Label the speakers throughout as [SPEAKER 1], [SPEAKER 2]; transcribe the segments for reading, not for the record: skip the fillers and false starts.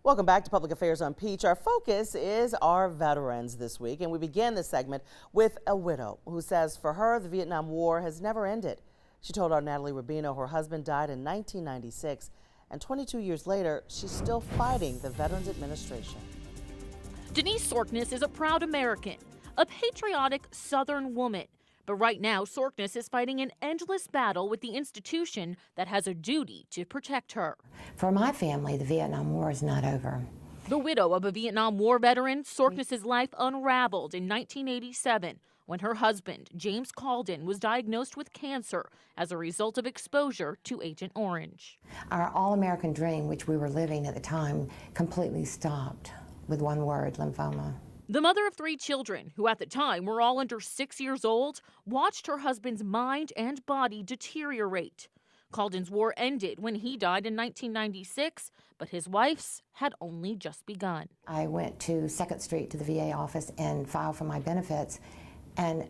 [SPEAKER 1] Welcome back to Public Affairs on Peach. Our focus is our veterans this week, and we begin this segment with a widow who says for her, the Vietnam War has never ended. She told our Natalie Rubino her husband died in 1996, and 22 years later, she's still fighting the Veterans Administration.
[SPEAKER 2] Denise Sorkness is a proud American, a patriotic Southern woman. But right now, Sorkness is fighting an endless battle with the institution that has a duty to protect her.
[SPEAKER 3] For my family, the Vietnam War is not over.
[SPEAKER 2] The widow of a Vietnam War veteran, Sorkness's life unraveled in 1987 when her husband, James Calden, was diagnosed with cancer as a result of exposure to Agent Orange.
[SPEAKER 3] Our all-American dream, which we were living at the time, completely stopped with one word: lymphoma.
[SPEAKER 2] The mother of 3 children, who at the time were all under 6 years old, watched her husband's mind and body deteriorate. Calden's war ended when he died in 1996, but his wife's had only just begun.
[SPEAKER 3] I went to 2nd Street to the VA office and filed for my benefits, and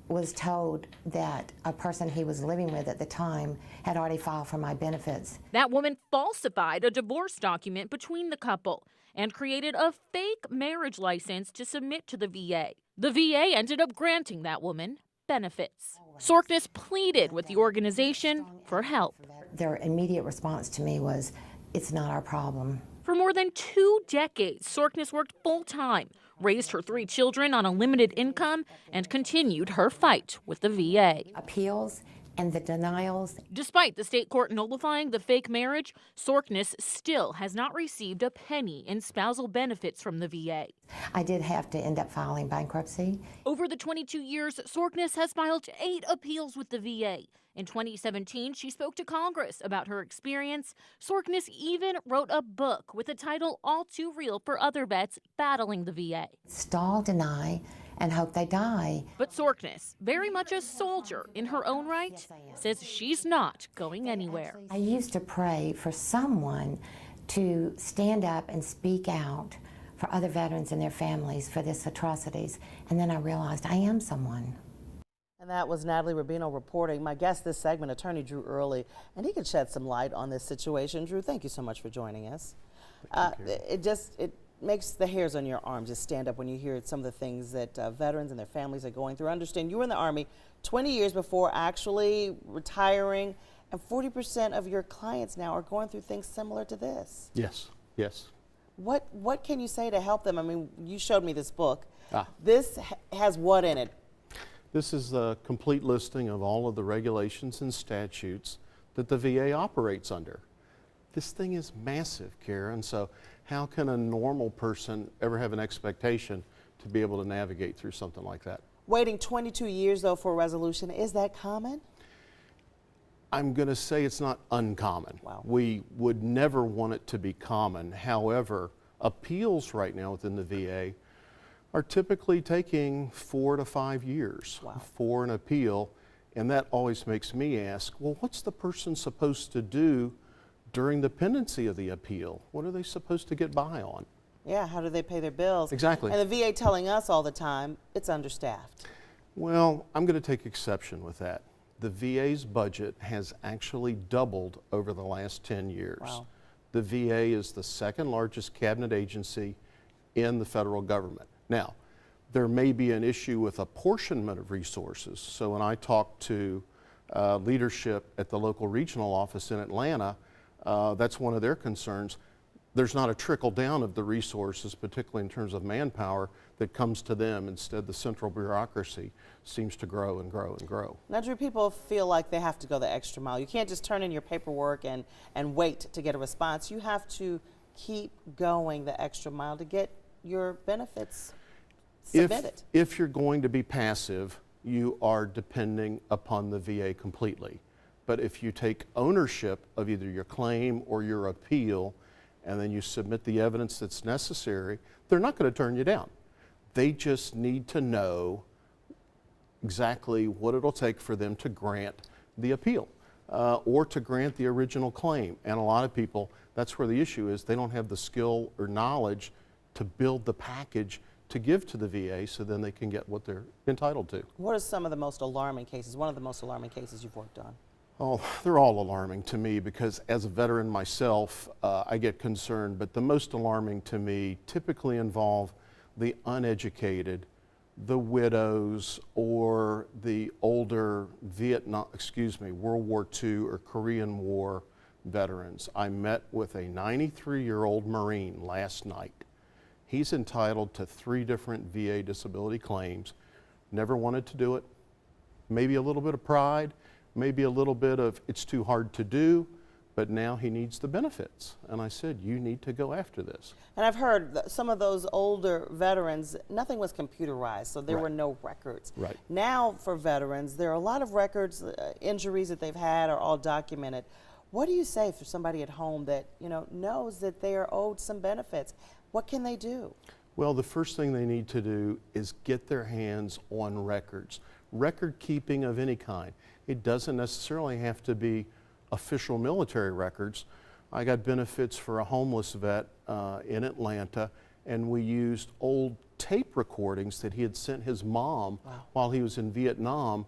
[SPEAKER 3] was told that a person he was living with at the time had already filed for my benefits.
[SPEAKER 2] That woman falsified a divorce document between the couple and created a fake marriage license to submit to the VA. The VA ended up granting that woman benefits. Sorkness pleaded with the organization for help.
[SPEAKER 3] Their immediate response to me was, "It's not our problem."
[SPEAKER 2] For more than 2 decades, Sorkness worked full-time, raised her 3 children on a limited income, and continued her fight with the VA.
[SPEAKER 3] Appeals and the denials.
[SPEAKER 2] Despite the state court nullifying the fake marriage, Sorkness still has not received a penny in spousal benefits from the VA.
[SPEAKER 3] I did have to end up filing bankruptcy.
[SPEAKER 2] Over the 22 years, Sorkness has filed 8 appeals with the VA. In 2017, she spoke to Congress about her experience. Sorkness even wrote a book with the title All Too Real for other vets battling the VA.
[SPEAKER 3] Stall, deny, and hope they die.
[SPEAKER 2] But Sorkness, very much a soldier in her own right, says she's not going anywhere.
[SPEAKER 3] I used to pray for someone to stand up and speak out for other veterans and their families for these atrocities, and then I realized I am someone.
[SPEAKER 1] And that was Natalie Rubino reporting. My guest this segment, Attorney Drew Early, and he could shed some light on this situation. Drew, thank you so much for joining us. It makes the hairs on your arms just stand up when you hear some of the things that veterans and their families are going through. I understand you were in the Army 20 years before actually retiring, and 40% of your clients now are going through things similar to this.
[SPEAKER 4] Yes, yes.
[SPEAKER 1] What can you say to help them? I mean, you showed me this book. This has what in it?
[SPEAKER 4] This is a complete listing of all of the regulations and statutes that the VA operates under. This thing is massive, Karen, so how can a normal person ever have an expectation to be able to navigate through something like that?
[SPEAKER 1] Waiting 22 years, though, for a resolution, is that common?
[SPEAKER 4] I'm going to say it's not uncommon.
[SPEAKER 1] Wow.
[SPEAKER 4] We would never want it to be common. However, appeals right now within the VA are typically taking 4 to 5 years for an appeal, and that always makes me ask, well, what's the person supposed to do during the pendency of the appeal? What are they supposed to get by on?
[SPEAKER 1] Yeah, how do they pay their bills?
[SPEAKER 4] Exactly.
[SPEAKER 1] And the VA telling us all the time it's understaffed.
[SPEAKER 4] Well, I'm going to take exception with that. The VA's budget has actually doubled over the last 10 years.
[SPEAKER 1] Wow.
[SPEAKER 4] The VA is the second largest cabinet agency in the federal government. Now, there may be an issue with apportionment of resources. So when I talk to leadership at the local regional office in Atlanta, that's one of their concerns. There's not a trickle down of the resources, particularly in terms of manpower, that comes to them. Instead, the central bureaucracy seems to grow and grow and grow.
[SPEAKER 1] Now, Drew, people feel like they have to go the extra mile. You can't just turn in your paperwork and wait to get a response. You have to keep going the extra mile to get your benefits submitted.
[SPEAKER 4] If you're going to be passive, you are depending upon the VA completely. But if you take ownership of either your claim or your appeal, and then you submit the evidence that's necessary, they're not going to turn you down. They just need to know exactly what it'll take for them to grant the appeal or to grant the original claim. And a lot of people, that's where the issue is. They don't have the skill or knowledge to build the package to give to the VA so then they can get what they're entitled to.
[SPEAKER 1] What are some of the most alarming cases, one of the most alarming cases you've worked on?
[SPEAKER 4] Oh, they're all alarming to me because as a veteran myself, I get concerned, but the most alarming to me typically involve the uneducated, the widows, or the older World War II or Korean War veterans. I met with a 93-year-old Marine last night. He's entitled to 3 different VA disability claims, never wanted to do it, maybe a little bit of pride, maybe a little bit of it's too hard to do, but now he needs the benefits. And I said, you need to go after this.
[SPEAKER 1] And I've heard that some of those older veterans, nothing was computerized, so there
[SPEAKER 4] Right.
[SPEAKER 1] were no records.
[SPEAKER 4] Right.
[SPEAKER 1] Now for veterans, there are a lot of records, injuries that they've had are all documented. What do you say for somebody at home that knows that they are owed some benefits? What can they do?
[SPEAKER 4] Well, the first thing they need to do is get their hands on records. Record keeping of any kind. It doesn't necessarily have to be official military records. I got benefits for a homeless vet in Atlanta, and we used old tape recordings that he had sent his mom while he was in Vietnam,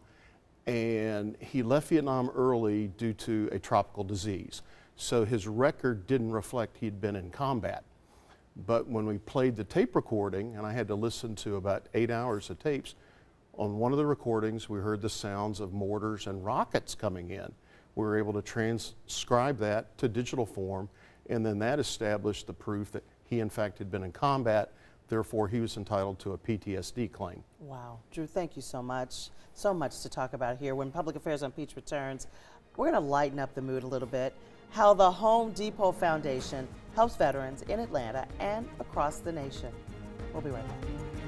[SPEAKER 4] and he left Vietnam early due to a tropical disease. So his record didn't reflect he'd been in combat. But when we played the tape recording, and I had to listen to about 8 hours of tapes, on one of the recordings we heard the sounds of mortars and rockets coming in. We were able to transcribe that to digital form, and then that established the proof that he in fact had been in combat, therefore he was entitled to a PTSD claim.
[SPEAKER 1] Wow. Drew, thank you so much. So much to talk about here. When Public Affairs on Peach returns, we're going to lighten up the mood a little bit. How the Home Depot Foundation helps veterans in Atlanta and across the nation. We'll be right back.